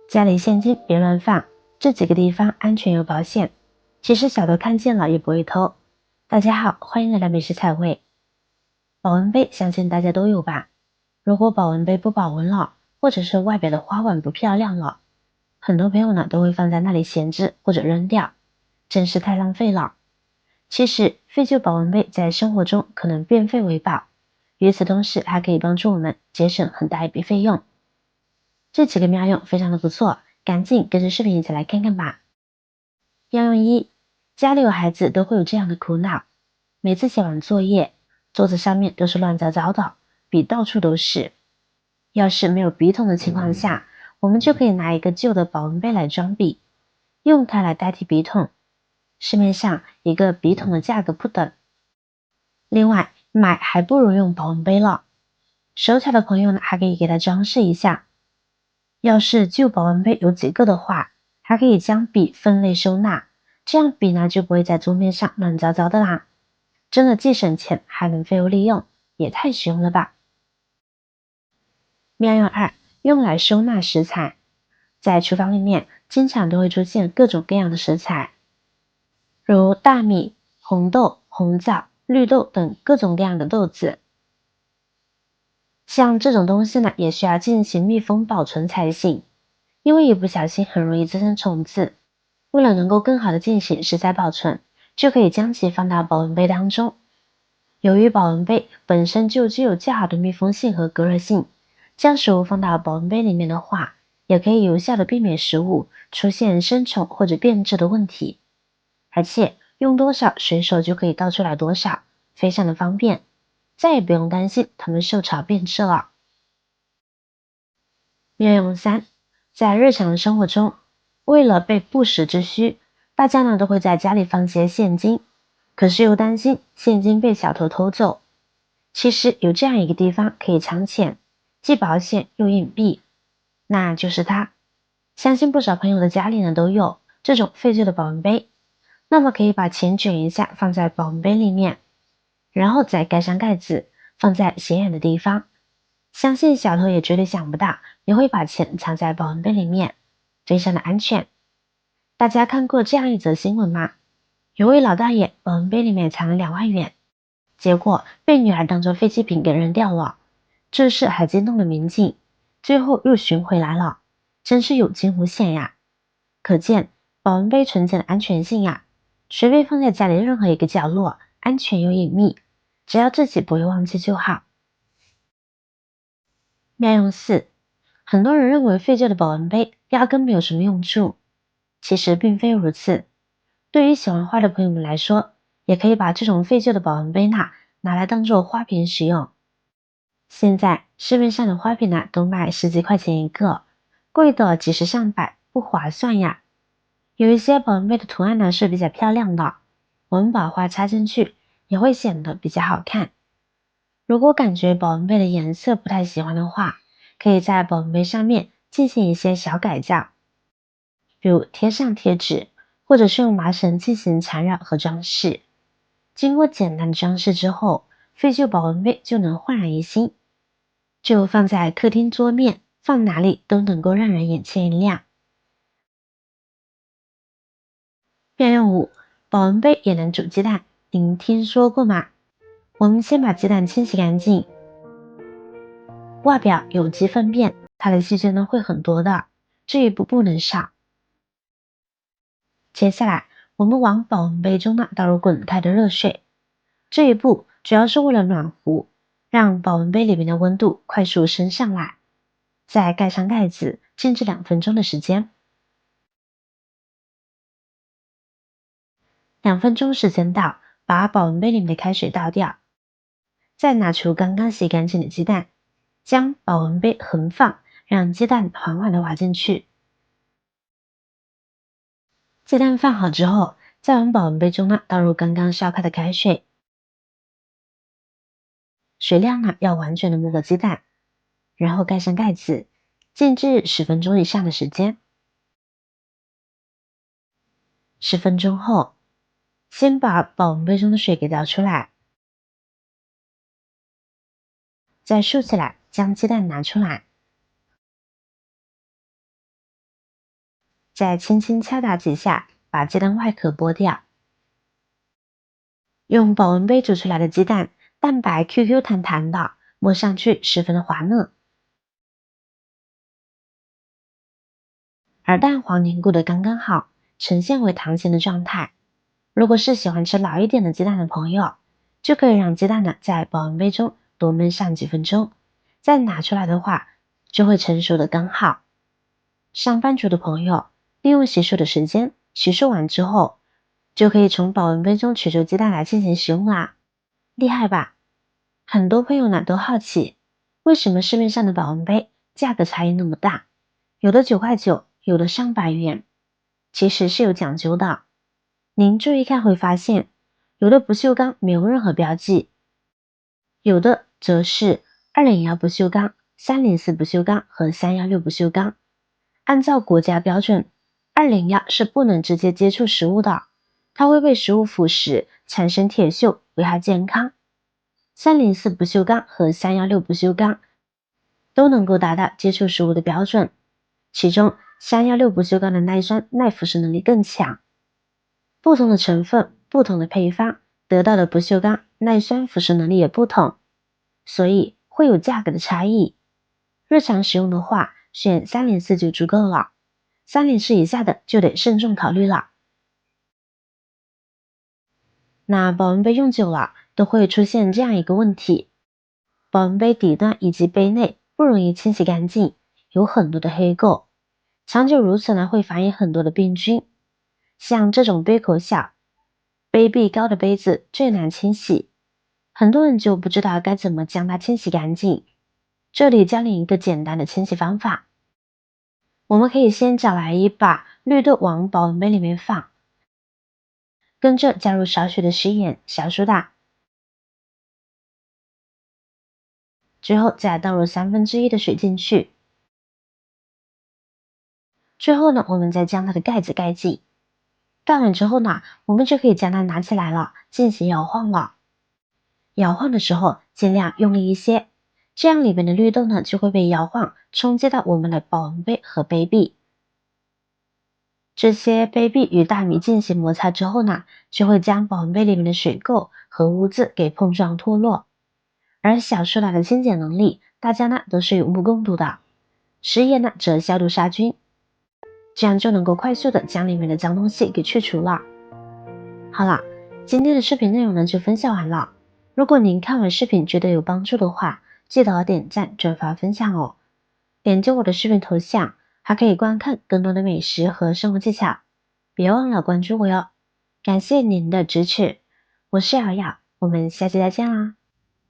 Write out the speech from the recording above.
家里现金别乱放，这几个地方安全有保险。其实小偷看见了也不会偷。大家好，欢迎来到美食彩绘。保温杯相信大家都有吧？如果保温杯不保温了，或者是外表的花纹不漂亮了，很多朋友呢都会放在那里闲置或者扔掉，真是太浪费了。其实废旧保温杯在生活中可能变废为宝，与此同时还可以帮助我们节省很大一笔费用。这几个妙用非常的不错，赶紧跟着视频一起来看看吧。妙用一，家里有孩子都会有这样的苦恼，每次写完作业，桌子上面都是乱糟糟的，笔到处都是。要是没有笔筒的情况下，我们就可以拿一个旧的保温杯来装笔，用它来代替笔筒。市面上一个笔筒的价格不等，另外买还不如用保温杯了。手巧的朋友呢，还可以给它装饰一下。要是旧保温杯有几个的话，还可以将笔分类收纳，这样笔呢就不会在桌面上乱糟糟的啦。真的既省钱还能废物利用，也太实用了吧。妙用二，用来收纳食材。在厨房里面经常都会出现各种各样的食材，如大米、红豆、红枣、绿豆等各种各样的豆子。像这种东西呢，也需要进行密封保存才行，因为一不小心很容易滋生虫子。为了能够更好的进行食材保存，就可以将其放到保温杯当中。由于保温杯本身就具有较好的密封性和隔热性，将食物放到保温杯里面的话，也可以有效的避免食物出现生虫或者变质的问题。而且用多少随手就可以倒出来多少，非常的方便，再也不用担心它们受潮变质了。妙用三，在日常的生活中，为了备不时之需，大家呢都会在家里放些现金，可是又担心现金被小偷偷走。其实有这样一个地方可以藏钱，既保险又隐蔽，那就是它。相信不少朋友的家里呢都有这种废旧的保温杯，那么可以把钱卷一下放在保温杯里面，然后再盖上盖子，放在显眼的地方。相信小偷也绝对想不到你会把钱藏在保温杯里面，非常的安全。大家看过这样一则新闻吗？有位老大爷保温杯里面藏了2万元，结果被女儿当作废弃品给扔掉了，这事还惊动了民警，最后又寻回来了，真是有惊无险呀。可见保温杯存钱的安全性呀，随便放在家里任何一个角落，安全又隐秘，只要自己不会忘记就好。妙用四，很多人认为废旧的保温杯压根没有什么用处，其实并非如此。对于喜欢花的朋友们来说，也可以把这种废旧的保温杯拿来当做花瓶使用。现在市面上的花瓶都卖10几块钱一个，贵的几十上百，不划算呀。有一些保温杯的图案是比较漂亮的，我们把花插进去也会显得比较好看。如果感觉保温杯的颜色不太喜欢的话，可以在保温杯上面进行一些小改造，比如贴上贴纸，或者是用麻绳进行缠绕和装饰。经过简单的装饰之后，废旧保温杯就能焕然一新，就放在客厅桌面，放哪里都能够让人眼前一亮。妙用五，保温杯也能煮鸡蛋，您听说过吗？我们先把鸡蛋清洗干净，外表有机粪便，它的细菌呢会很多的，这一步不能少。接下来我们往保温杯中倒入滚开的热水，这一步主要是为了暖壶，让保温杯里面的温度快速升上来，再盖上盖子，静置2分钟的时间。2分钟时间到，把保温杯里面的开水倒掉，再拿出刚刚洗干净的鸡蛋，将保温杯横放，让鸡蛋缓缓的滑进去。鸡蛋放好之后，再往保温杯中倒入刚刚烧开的开水，水量要完全的没过鸡蛋，然后盖上盖子，静置10分钟以上的时间。10分钟后，先把保温杯中的水给倒出来，再竖起来，将鸡蛋拿出来，再轻轻敲打几下，把鸡蛋外壳剥掉。用保温杯煮出来的鸡蛋，蛋白 QQ 弹弹的，摸上去十分的滑嫩，而蛋黄凝固的刚刚好，呈现为糖形的状态。如果是喜欢吃老一点的鸡蛋的朋友，就可以让鸡蛋呢在保温杯中多焖上几分钟，再拿出来的话，就会成熟的刚好。上班族的朋友，利用洗漱的时间，洗漱完之后，就可以从保温杯中取出鸡蛋来进行使用啦。厉害吧？很多朋友呢都好奇，为什么市面上的保温杯价格差异那么大？有的9.9块，有的上百元。其实是有讲究的。您注意看会发现，有的不锈钢没有任何标记，有的则是201不锈钢、304不锈钢和316不锈钢。按照国家标准，201是不能直接接触食物的，它会被食物腐蚀，产生铁锈，危害健康。304不锈钢和316不锈钢都能够达到接触食物的标准，其中316不锈钢的耐酸耐腐蚀能力更强。不同的成分，不同的配方，得到的不锈钢耐酸腐蚀能力也不同，所以会有价格的差异。日常使用的话，选304就足够了，304以下的就得慎重考虑了。那保温杯用久了都会出现这样一个问题，保温杯底端以及杯内不容易清洗干净，有很多的黑垢，长久如此呢会繁衍很多的病菌。像这种杯口小、杯壁高的杯子最难清洗，很多人就不知道该怎么将它清洗干净。这里教你一个简单的清洗方法，我们可以先找来一把绿豆往保温杯里面放，跟着加入少许的食盐、小苏打，之后再倒入1/3的水进去，最后呢，我们再将它的盖子盖紧。盖完之后呢，我们就可以将它拿起来了，进行摇晃了。摇晃的时候尽量用力一些，这样里面的绿豆呢就会被摇晃冲击到我们的保温杯和杯壁。这些杯壁与大米进行摩擦之后呢，就会将保温杯里面的水垢和污渍给碰撞脱落。而小苏打的清洁能力，大家呢都是有目共睹的。食盐呢则消毒杀菌，这样就能够快速的将里面的脏东西给去除了。好了，今天的视频内容呢就分享完了。如果您看完视频觉得有帮助的话，记得点赞、转发、分享哦。点击我的视频头像，还可以观看更多的美食和生活技巧。别忘了关注我哟。感谢您的支持，我是瑶瑶，我们下期再见啦。